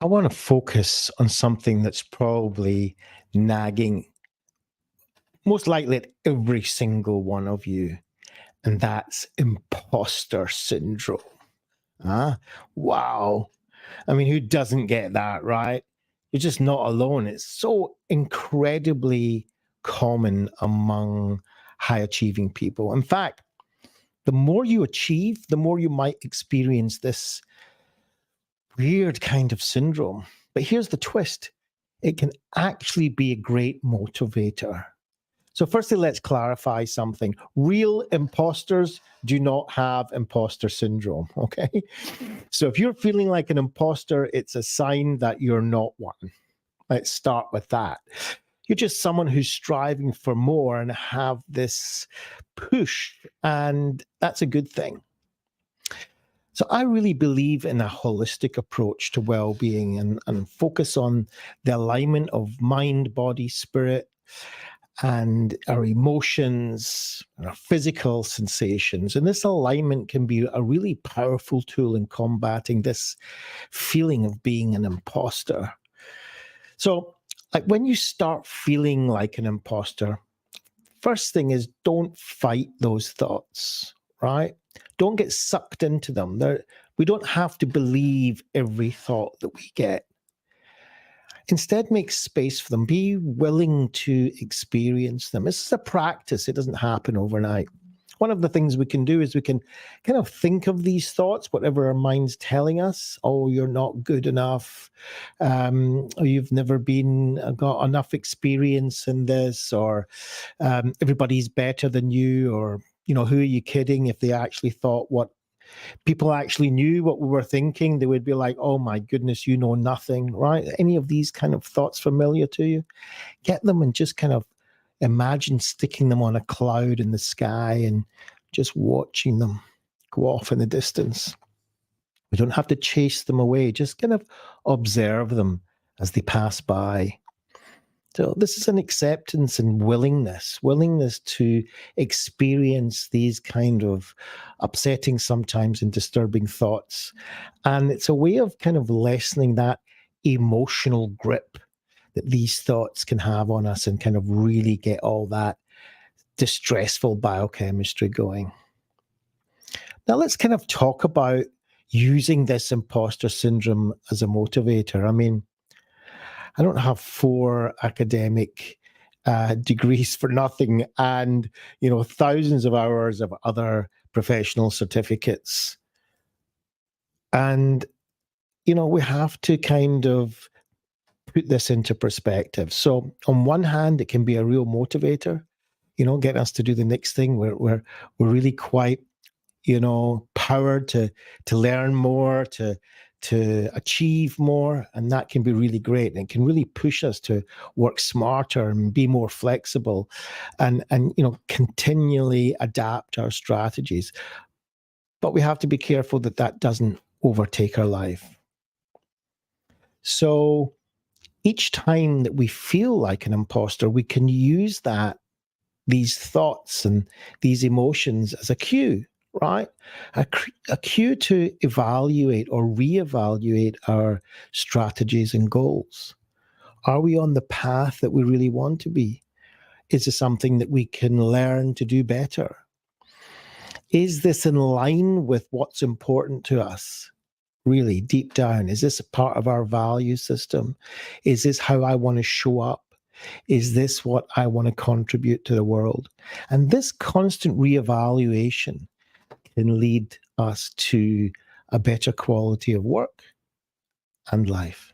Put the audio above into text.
I want to focus on something that's probably nagging, most likely at every single one of you, and that's imposter syndrome. Huh? Wow. I mean, who doesn't get that, right? You're just not alone. It's so incredibly common among high achieving people. In fact, the more you achieve, the more you might experience this weird kind of syndrome. But here's the twist: it can actually be a great motivator. So, firstly, let's clarify something. Real imposters do not have imposter syndrome, okay? So, if you're feeling like an imposter, it's a sign that you're not one. Let's start with that. You're just someone who's striving for more and have this push, and that's a good thing. So I really believe in a holistic approach to well-being and focus on the alignment of mind, body, spirit, and our emotions, and our physical sensations. And this alignment can be a really powerful tool in combating this feeling of being an imposter. So, like when you start feeling like an imposter, first thing is don't fight those thoughts, right? Don't get sucked into them. We don't have to believe every thought that we get. Instead, make space for them. Be willing to experience them. This is a practice. It doesn't happen overnight. One of the things we can do is we can kind of think of these thoughts, whatever our mind's telling us. Oh, you're not good enough. Or you've never got enough experience in this, or everybody's better than you, or who are you kidding? If they actually thought what people actually knew what we were thinking, they would be like, oh my goodness, you know nothing, right? Any of these kind of thoughts familiar to you? Get them and just kind of imagine sticking them on a cloud in the sky and just watching them go off in the distance. We don't have to chase them away, just kind of observe them as they pass by. So this is an acceptance and willingness to experience these kind of upsetting sometimes and disturbing thoughts. And it's a way of kind of lessening that emotional grip that these thoughts can have on us and kind of really get all that distressful biochemistry going. Now let's kind of talk about using this imposter syndrome as a motivator. I mean, I don't have 4 academic degrees for nothing, and thousands of hours of other professional certificates. And we have to kind of put this into perspective. So on one hand, it can be a real motivator, get us to do the next thing. We're really quite powered to learn more, to achieve more, and that can be really great. And it can really push us to work smarter and be more flexible, and continually adapt our strategies. But we have to be careful that that doesn't overtake our life. So each time that we feel like an imposter, we can use these thoughts and these emotions as a cue, right? A cue to evaluate or reevaluate our strategies and goals. Are we on the path that we really want to be? Is this something that we can learn to do better? Is this in line with what's important to us? Really, deep down, is this a part of our value system? Is this how I want to show up? Is this what I want to contribute to the world? And this constant reevaluation can lead us to a better quality of work and life.